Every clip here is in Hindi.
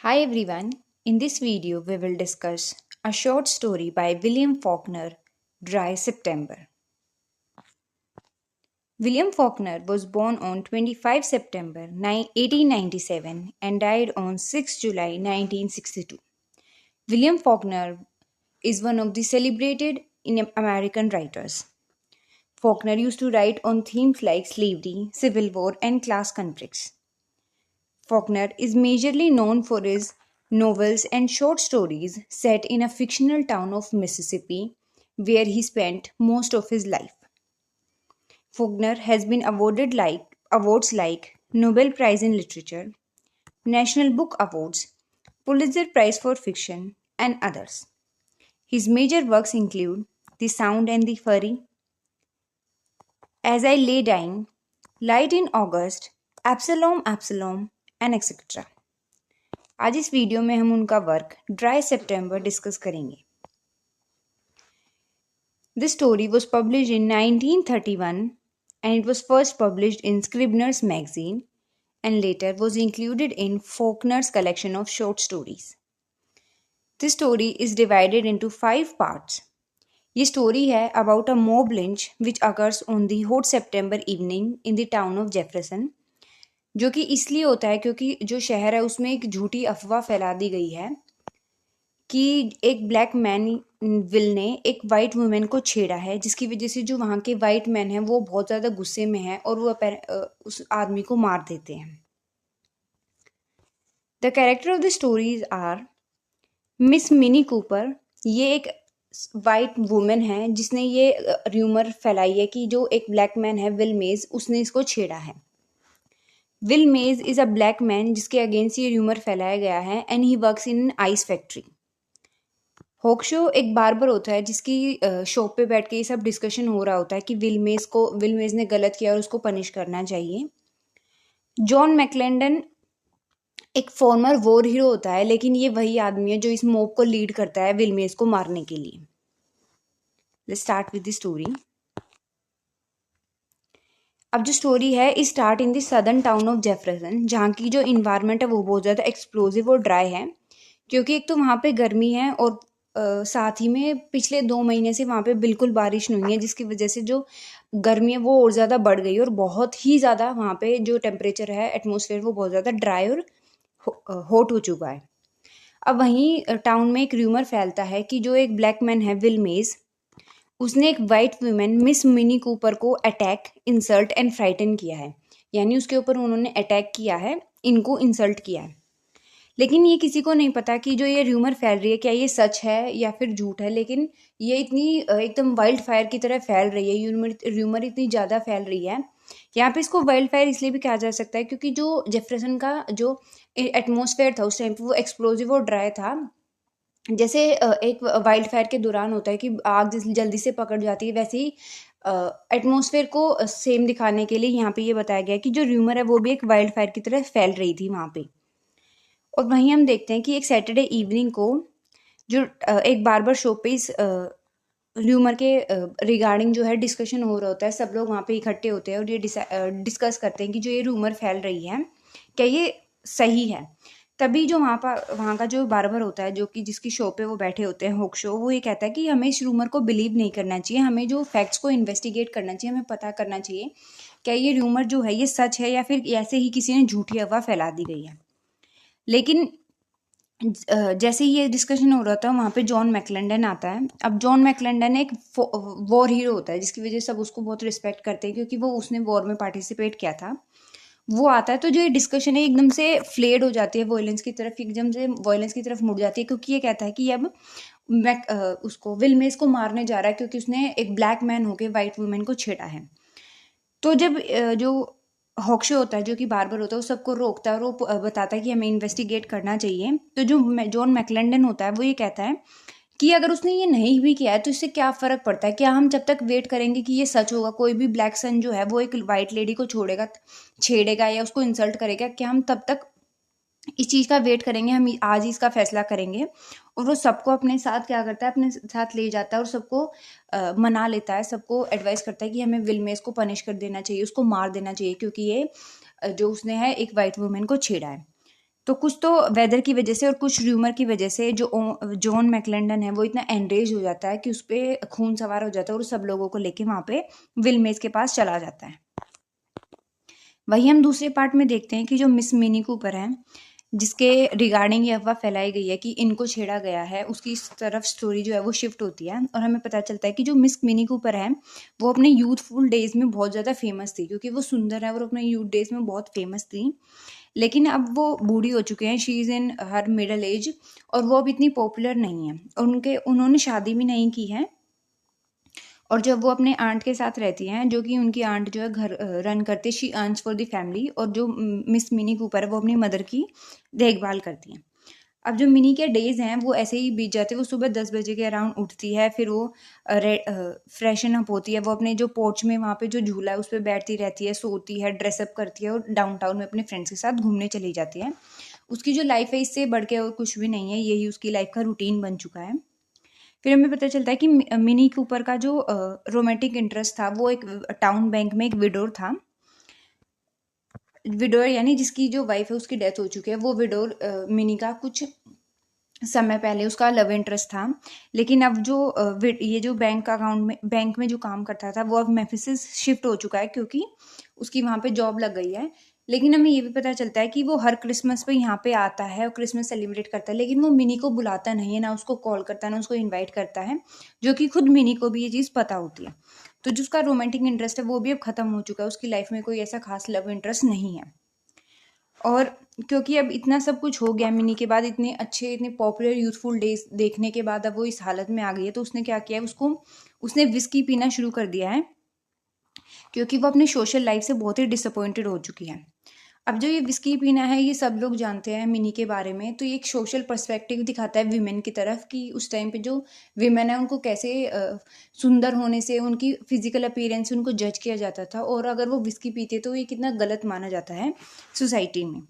Hi everyone, in this video we will discuss a short story by William Faulkner, Dry September. William Faulkner was born on 25 September 1897 and died on 6 July 1962. William Faulkner is one of the celebrated American writers. Faulkner used to write on themes like slavery, civil war, and class conflicts. Faulkner is majorly known for his novels and short stories set in a fictional town of Mississippi, where he spent most of his life. Faulkner has been awarded awards like Nobel Prize in Literature, National Book Awards, Pulitzer Prize for Fiction, and others. His major works include The Sound and the Fury, As I Lay Dying, Light in August, Absalom, Absalom, and etc. आज इस वीडियो में हम उनका वर्क ड्राई सितंबर डिस्कस करेंगे. This story was published in 1931 and it was first published in Scribner's magazine and later was included in Faulkner's collection of short stories. This story is divided into 5 parts. ये story है about a mob lynch which occurs on the hot September evening in the town of Jefferson, जो कि इसलिए होता है क्योंकि जो शहर है उसमें एक झूठी अफवाह फैला दी गई है कि एक ब्लैक मैन विल ने एक वाइट वुमेन को छेड़ा है, जिसकी वजह से जो वहाँ के वाइट मैन हैं वो बहुत ज़्यादा गुस्से में हैं और वो उस आदमी को मार देते हैं. The character of the stories are Miss Mini Cooper. ये एक वाइट वुमेन है जिसने ये र्यूमर फैलाई है कि जो एक ब्लैक मैन है विल मेज, उसने इसको छेड़ा है. Will Mayes is a black man जिसके अगेंस्ट ये र्यूमर फैलाया गया है and he works in ice factory. Hawkshaw एक बार्बर होता है जिसकी शॉप पे बैठ के ये सब डिस्कशन हो रहा होता है कि विल मेज ने गलत किया और उसको पनिश करना चाहिए. जॉन मैकलेंडन एक फॉर्मर वॉर हीरो होता है, लेकिन ये वही आदमी है जो इस मॉब को लीड करता है विल मेज को मारने के लिए. Let's start with the story. अब जो स्टोरी है इस start in the southern town of Jefferson, जहाँ की जो इन्वायरमेंट है वो बहुत ज़्यादा एक्सप्लोजिव और ड्राई है, क्योंकि एक तो वहाँ पे गर्मी है और साथ ही में पिछले 2 महीने से वहाँ पे बिल्कुल बारिश नहीं है, जिसकी वजह से जो गर्मी है वो और ज़्यादा बढ़ गई और बहुत ही ज़्यादा वहाँ पे जो टेम्परेचर है एटमॉस्फेयर वो बहुत ज़्यादा ड्राई और हॉट हो चुका है. अब वहीं टाउन में एक र्यूमर फैलता है कि जो एक ब्लैक मैन है विल मेज, उसने एक white women miss Mini Cooper को अटैक, इंसल्ट एंड फ्राइटन किया है. यानी उसके ऊपर उन्होंने अटैक किया है, इनको इंसल्ट किया है. लेकिन ये किसी को नहीं पता कि जो ये र्यूमर फैल रही है क्या ये सच है या फिर झूठ है. लेकिन ये इतनी एकदम वाइल्ड फायर की तरह फैल रही है, र्यूमर इतनी ज़्यादा फैल रही है. यहाँ पे इसको वाइल्ड फायर इसलिए भी कहा जा सकता है क्योंकि जो जेफरसन का जो एटमॉस्फेयर था उस टाइम पे वो एक्सप्लोजिव और ड्राई था. जैसे एक वाइल्ड फायर के दौरान होता है कि आग जल्दी से पकड़ जाती है, वैसे ही एटमॉस्फेयर को सेम दिखाने के लिए यहाँ पे ये बताया गया कि जो र्यूमर है वो भी एक वाइल्ड फायर की तरह फैल रही थी वहाँ पे. और वहीं हम देखते हैं कि एक सैटरडे इवनिंग को जो एक बार्बर शॉप पे इस र्यूमर के रिगार्डिंग जो है डिस्कशन हो रहा होता है. सब लोग वहाँ पे इकट्ठे होते हैं और ये डिस्कस करते हैं कि जो ये र्यूमर फैल रही है क्या ये सही है. तभी जो वहाँ का जो बार्बर होता है, जो कि जिसकी शॉप पे वो बैठे होते हैं हॉकशो, वो ये कहता है कि हमें इस र्यूमर को बिलीव नहीं करना चाहिए, हमें जो फैक्ट्स को इन्वेस्टिगेट करना चाहिए, हमें पता करना चाहिए क्या ये र्यूमर जो है ये सच है या फिर ऐसे ही किसी ने झूठी अफवाह फैला दी गई है. लेकिन जैसे ही ये डिस्कशन हो रहा था वहाँ पे जॉन मैकलेंडन आता है. अब जॉन मैकलेंडन एक वॉर हीरो होता है जिसकी वजह से सब उसको बहुत रिस्पेक्ट करते हैं क्योंकि वो उसने वॉर में पार्टिसिपेट किया था. वो आता है तो जो ये डिस्कशन है एकदम से फ्लेड हो जाती है वॉयलेंस की तरफ, एकदम से वॉयलेंस की तरफ मुड़ जाती है क्योंकि ये कहता है कि अब उसको विल मेज को मारने जा रहा है क्योंकि उसने एक ब्लैक मैन होके वाइट वुमेन को छेड़ा है. तो जब जो हॉकशो होता है जो कि बार्बर होता है वो सबको रोकता है और वो बताता है कि हमें इन्वेस्टिगेट करना चाहिए. तो जो जॉन मैकलेंडन होता है वो ये कहता है कि अगर उसने ये नहीं भी किया है तो इससे क्या फ़र्क पड़ता है, क्या हम जब तक वेट करेंगे कि ये सच होगा, कोई भी ब्लैक सन जो है वो एक वाइट लेडी को छेड़ेगा या उसको इंसल्ट करेगा, क्या हम तब तक इस चीज़ का वेट करेंगे? हम आज ही इसका फैसला करेंगे. और वो सबको अपने साथ क्या करता है, अपने साथ ले जाता है और सबको मना लेता है, सबको एडवाइस करता है कि हमें विल मेज को पनिश कर देना चाहिए, उसको मार देना चाहिए क्योंकि ये जो उसने है एक वाइट वुमेन को छेड़ा है. तो कुछ तो वेदर की वजह से और कुछ र्यूमर की वजह से जो जॉन मैकलैंडन है वो इतना एनरेज हो जाता है कि उस पर खून सवार हो जाता है और सब लोगों को लेके वहाँ पे विल मेज के पास चला जाता है। वही हम दूसरे पार्ट में देखते हैं कि जो मिस मिनी कूपर है, जिसके रिगार्डिंग ये अफवाह फैलाई गई है कि इनको छेड़ा गया है, उसकी इस तरफ स्टोरी जो है वो शिफ्ट होती है और हमें पता चलता है कि जो मिस मिनी कूपर है वो अपने यूथफुल डेज में बहुत ज़्यादा फेमस थी, क्योंकि वो सुंदर है और अपने यूथ डेज में बहुत फेमस थी। लेकिन अब वो बूढ़ी हो चुके हैं, she is in her middle age, और वो अब इतनी पॉपुलर नहीं है और उन्होंने शादी भी नहीं की है। और जब वो अपने आंट के साथ रहती हैं, जो कि उनकी आंट जो है घर रन करती है, she earns for the family, और जो मिस मिनी कूपर है वो अपनी मदर की देखभाल करती हैं। अब जो मिनी के डेज हैं वो ऐसे ही बीत जाते हैं। वो सुबह 10 बजे के अराउंड उठती है, फिर वो फ्रेशन अप होती है, वो अपने जो पोर्च में वहाँ पे जो झूला है उस पर बैठती रहती है, सोती है, ड्रेसअप करती है और डाउनटाउन में अपने फ्रेंड्स के साथ घूमने चली जाती है। उसकी जो लाइफ है इससे बढ़ के और कुछ भी नहीं है, यही उसकी लाइफ का रूटीन बन चुका है। फिर हमें पता चलता है कि मिनी कूपर का जो रोमांटिक इंटरेस्ट था वो एक टाउन बैंक में एक विडोर था। विडोर यानी जिसकी जो वाइफ है उसकी डेथ हो चुकी है, वो विडोर मिनी का कुछ समय पहले उसका लव इंटरेस्ट था। लेकिन अब जो ये जो बैंक में जो काम करता था वो अब मेफिसिस शिफ्ट हो चुका है, क्योंकि उसकी वहाँ पे जॉब लग गई है। लेकिन हमें ये भी पता चलता है कि वो हर क्रिसमस पे यहाँ पे आता है और क्रिसमस सेलिब्रेट करता है, लेकिन वो मिनी को बुलाता नहीं है, ना उसको कॉल करता है, ना उसको इन्वाइट करता है, जो कि खुद मिनी को भी ये चीज़ पता होती है। तो जो उसका रोमांटिक इंटरेस्ट है वो भी अब खत्म हो चुका है, उसकी लाइफ में कोई ऐसा खास लव इंटरेस्ट नहीं है। और क्योंकि अब इतना सब कुछ हो गया मिनी के बाद, इतने अच्छे इतने पॉपुलर यूथफुल डेज देखने के बाद अब वो इस हालत में आ गई है, तो उसने क्या किया है, उसने विस्की पीना शुरू कर दिया है, क्योंकि वो अपनी सोशल लाइफ से बहुत ही डिसअपॉइंटेड हो चुकी है। अब जो ये विस्की पीना है ये सब लोग जानते हैं मिनी के बारे में, तो ये एक सोशल पर्सपेक्टिव दिखाता है विमेन की तरफ, कि उस टाइम पे जो विमेन है उनको कैसे सुंदर होने से, उनकी फिजिकल अपीयरेंस से उनको जज किया जाता था, और अगर वो विस्की पीते तो ये कितना गलत माना जाता है सोसाइटी में।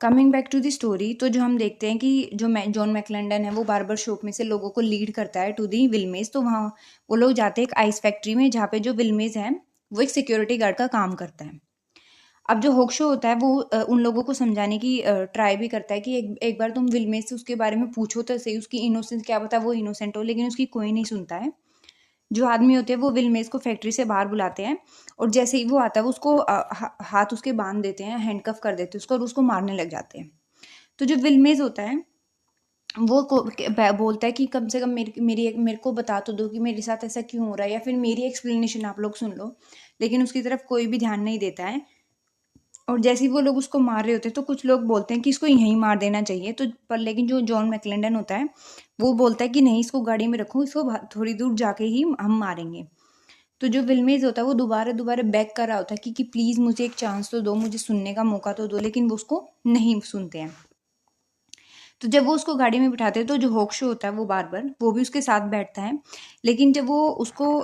Coming back to the story, तो जो हम देखते हैं कि जो जॉन मैकलैंडन है वो बार्बर शॉप में से लोगों को लीड करता है टू दी विलमेज। तो वहाँ वो लोग जाते हैं एक आइस फैक्ट्री में, जहाँ पे जो विलमेज है वो एक सिक्योरिटी गार्ड का काम करता है। अब जो होक शो होता है वो उन लोगों को समझाने की ट्राई भी करता है कि एक बार तुम विलमेज से उसके बारे में पूछो तो सही, उसकी इनोसेंस, क्या पता वो इनोसेंट हो, लेकिन उसकी कोई नहीं सुनता है। जो आदमी होते हैं वो विलमेज को फैक्ट्री से बाहर बुलाते हैं, और जैसे ही वो आता है वो उसको हाथ उसके बांध देते हैं, हैंडकफ कर देते हैं उसको, और उसको मारने लग जाते हैं। तो जो विलमेज होता है वो बोलता है कि कम से कम मेरे को बता तो दो कि मेरे साथ ऐसा क्यों हो रहा है, या फिर मेरी एक्सप्लेनेशन आप लोग सुन लो। लेकिन उसकी तरफ कोई भी ध्यान नहीं देता है। और जैसे ही वो लोग उसको मार रहे होते हैं तो कुछ लोग बोलते हैं कि इसको यहीं मार देना चाहिए, तो पर लेकिन जो जॉन मैकलेंडन होता है वो बोलता है कि नहीं, इसको गाड़ी में रखो, इसको थोड़ी दूर जाके ही हम मारेंगे। तो जो विल्मेज होता है वो दोबारा दोबारा बैक कर रहा होता है कि प्लीज़ मुझे एक चांस तो दो, मुझे सुनने का मौका तो दो, लेकिन वो उसको नहीं सुनते हैं। तो जब वो उसको गाड़ी में बिठाते हैं तो जो होक शो होता है वो बार वो भी उसके साथ बैठता है। लेकिन जब वो उसको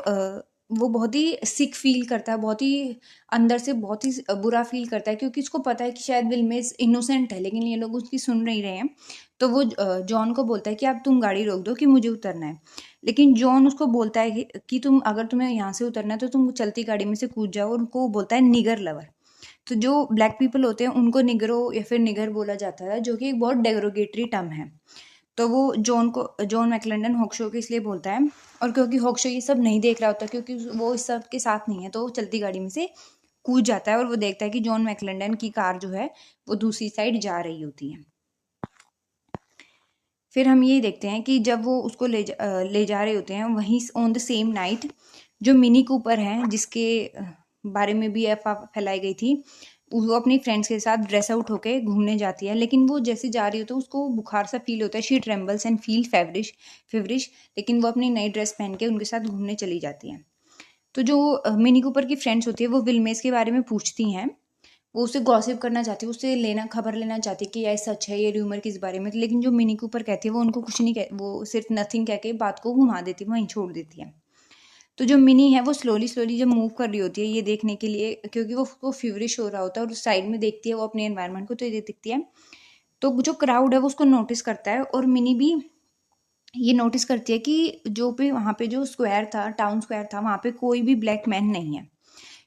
वो बहुत ही सिक फील करता है, बहुत ही अंदर से बहुत ही बुरा फील करता है, क्योंकि उसको पता है कि शायद विल्मेज इनोसेंट है, लेकिन ये लोग उसकी सुन नहीं रहे हैं। तो वो जॉन को बोलता है कि अब तुम गाड़ी रोक दो कि मुझे उतरना है। लेकिन जॉन उसको बोलता है कि अगर तुम्हें यहाँ से उतरना है तो तुम चलती गाड़ी में से कूद जाओ, और उनको बोलता है निगर लवर। तो जो ब्लैक पीपल होते हैं उनको निगरो या फिर निगर बोला जाता है, जो कि एक बहुत डेरोगेटरी टर्म है। तो वो जॉन मैकलेंडन हॉकशो को इसलिए बोलता है, और क्योंकि हॉकशो ये सब नहीं देख रहा होता, क्योंकि वो इस सब के साथ नहीं है, तो वो चलती गाड़ी में से कूद जाता है और वो देखता है कि जॉन मैकलेंडन की कार जो है वो दूसरी साइड जा रही होती है। फिर हम ये देखते हैं कि जब वो उसको ले जा रहे होते हैं, वहीं ऑन द सेम नाइट जो मिनी कूपर हैं, जिसके बारे में भी अफवाह फैलाई गई थी, वो अपनी फ्रेंड्स के साथ ड्रेस आउट होके घूमने जाती है। लेकिन वो जैसे जा रही होती है उसको बुखार सा फील होता है, शी ट्रेम्बल्स एंड फील फेवरिश। लेकिन वो अपनी नई ड्रेस पहन के उनके साथ घूमने चली जाती है। तो जो मिनी कूपर की फ्रेंड्स होती है वो विल्मेज के बारे में पूछती हैं, वो उससे गॉसिप करना चाहती है, उससे खबर लेना चाहती है कि ये सच है, ये र्यूमर किस बारे में। लेकिन जो मिनी कूपर कहती है वो उनको कुछ नहीं वो सिर्फ नथिंग कह के बात को घुमा देती है, वहीं छोड़ देती है। तो जो मिनी है वो स्लोली स्लोली जब मूव कर रही होती है ये देखने के लिए, क्योंकि वो फीवरिश हो रहा होता है, और साइड में देखती है वो अपने एनवायरनमेंट को, तो ये दिखती है। तो जो क्राउड है वो उसको नोटिस करता है, और मिनी भी ये नोटिस करती है कि जो पे वहाँ पे जो स्क्वायर था, टाउन स्क्वायर था, वहाँ पे कोई भी ब्लैक मैन नहीं है,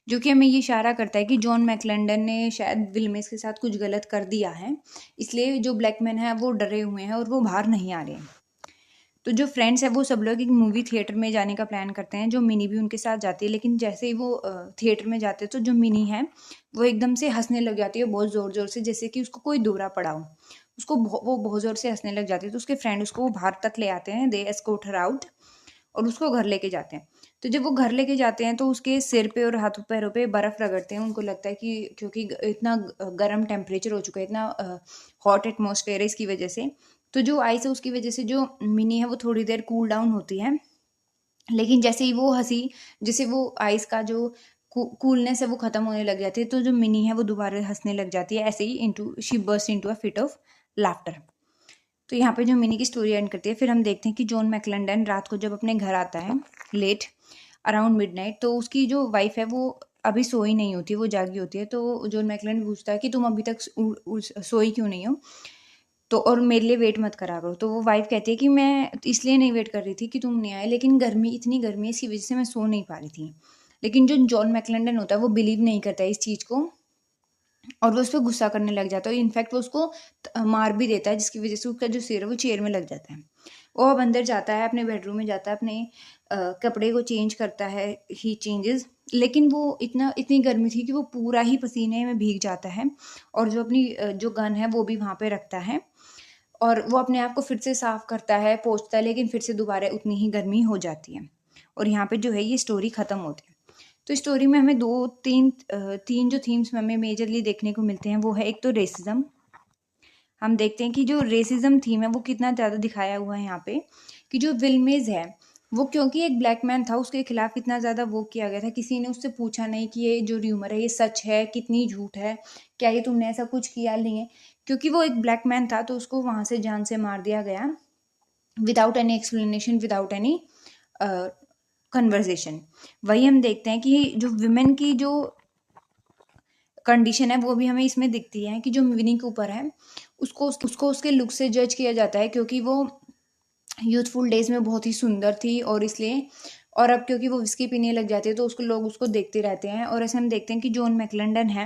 जो कि हमें ये इशारा करता है कि जॉन मैकलैंडन ने शायद विल्मेस के साथ कुछ गलत कर दिया है, इसलिए जो ब्लैकमैन है वो डरे हुए हैं और वो बाहर नहीं आ रहे हैं। तो जो फ्रेंड्स है वो सब लोग एक मूवी थिएटर में जाने का प्लान करते हैं, जो मिनी भी उनके साथ जाती है। लेकिन जैसे ही वो थिएटर में जाते हैं तो जो मिनी है वो एकदम से हंसने लग जाती है बहुत ज़ोर ज़ोर से, जैसे कि उसको कोई दौरा पड़ा हो। उसको वो बहुत ज़ोर से हंसने लग जाती है। तो उसके फ्रेंड उसको वो बाहर तक ले आते हैं, दे एस्कॉर्ट हर आउट, और उसको घर लेके जाते हैं। तो जब वो घर लेके जाते हैं तो उसके सिर पे और हाथों पैरों पे बर्फ़ रगड़ते हैं। उनको लगता है कि क्योंकि इतना गर्म टेम्परेचर हो चुका है, इतना हॉट एटमॉस्फेयर है इसकी वजह से, तो जो आइस है उसकी वजह से जो मिनी है वो थोड़ी देर कूल डाउन होती है। लेकिन जैसे ही वो हंसी, जैसे वो आइस का जो कूलनेस है वो खत्म होने लग जाती है, तो जो मिनी है वो दोबारा हंसने लग जाती है। ऐसे ही into she burst into a fit of laughter. तो यहाँ पे जो मिनी की स्टोरी एंड करती है। फिर हम देखते हैं कि जॉन मैकलैंडन रात को जब अपने घर आता है लेट अराउंड मिडनाइट, तो उसकी जो वाइफ है वो अभी सोई नहीं होती, वो जागी होती है। तो जॉन मैकलैंडन पूछता है कि तुम अभी तक सोई क्यों नहीं हो, तो और मेरे लिए वेट मत करा करो। तो वो वाइफ कहती है कि मैं इसलिए नहीं वेट कर रही थी कि तुम नहीं आए, लेकिन गर्मी, इतनी गर्मी है, इसकी वजह से मैं सो नहीं पा रही थी। लेकिन जो जॉन मैकलैंडन होता है वो बिलीव नहीं करता है इस चीज़ को, और वो उस पर गुस्सा करने लग जाता है। इनफैक्ट वो उसको मार भी देता है, जिसकी वजह से उसका जो सिर है वो चेयर में लग जाता है। वो अब अंदर जाता है, अपने बेडरूम में जाता है, अपने कपड़े को चेंज करता है, ही चेंजेस। लेकिन वो इतनी गर्मी थी कि वो पूरा ही पसीने में भीग जाता है, और जो अपनी जो गन है वो भी वहाँ पे रखता है, और वो अपने आप को फिर से साफ करता है, पोंछता है, लेकिन फिर से दोबारा उतनी ही गर्मी हो जाती है। और यहाँ पे जो है ये स्टोरी ख़त्म होती है। तो स्टोरी में हमें तीन जो थीम्स हमें मेजरली देखने को मिलते हैं वो है, एक तो रेसिज्म। हम देखते हैं कि जो रेसिज्म थीम है वो कितना ज़्यादा दिखाया हुआ है यहाँ पे, कि जो विल्मेज है वो क्योंकि एक ब्लैक मैन था उसके खिलाफ इतना ज़्यादा वो किया गया था। किसी ने उससे पूछा नहीं कि ये जो र्यूमर है ये सच है, कितनी झूठ है, क्या ये तुमने ऐसा कुछ किया नहीं है। क्योंकि वो एक ब्लैक मैन था तो उसको वहाँ से जान से मार दिया गया, without any explanation, without any conversation. वही हम देखते हैं कि जो विमेन की जो कंडीशन है वो भी हमें इसमें दिखती है, कि जो विनी के ऊपर है उसको उसके लुक से जज किया जाता है, क्योंकि वो यूथफुल डेज में बहुत ही सुंदर थी, और इसलिए, और अब क्योंकि वो विस्की पीने लग जाती है तो उसको लोग उसको देखते रहते हैं। और ऐसे हम देखते हैं कि जॉन मैकलैंडन है,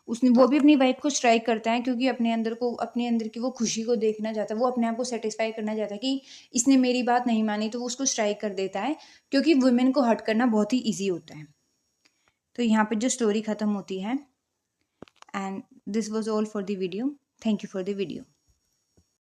उसने वो भी अपनी वाइफ को स्ट्राइक करता है, क्योंकि अपने अंदर की वो खुशी को देखना चाहता है, वो अपने आप को सेटिस्फाई करना चाहता है कि इसने मेरी बात नहीं मानी, तो वो उसको स्ट्राइक कर देता है, क्योंकि वुमेन को हर्ट करना बहुत ही ईजी होता है। तो यहाँ पे जो स्टोरी ख़त्म होती है, and this was all for the video. Thank you for the video.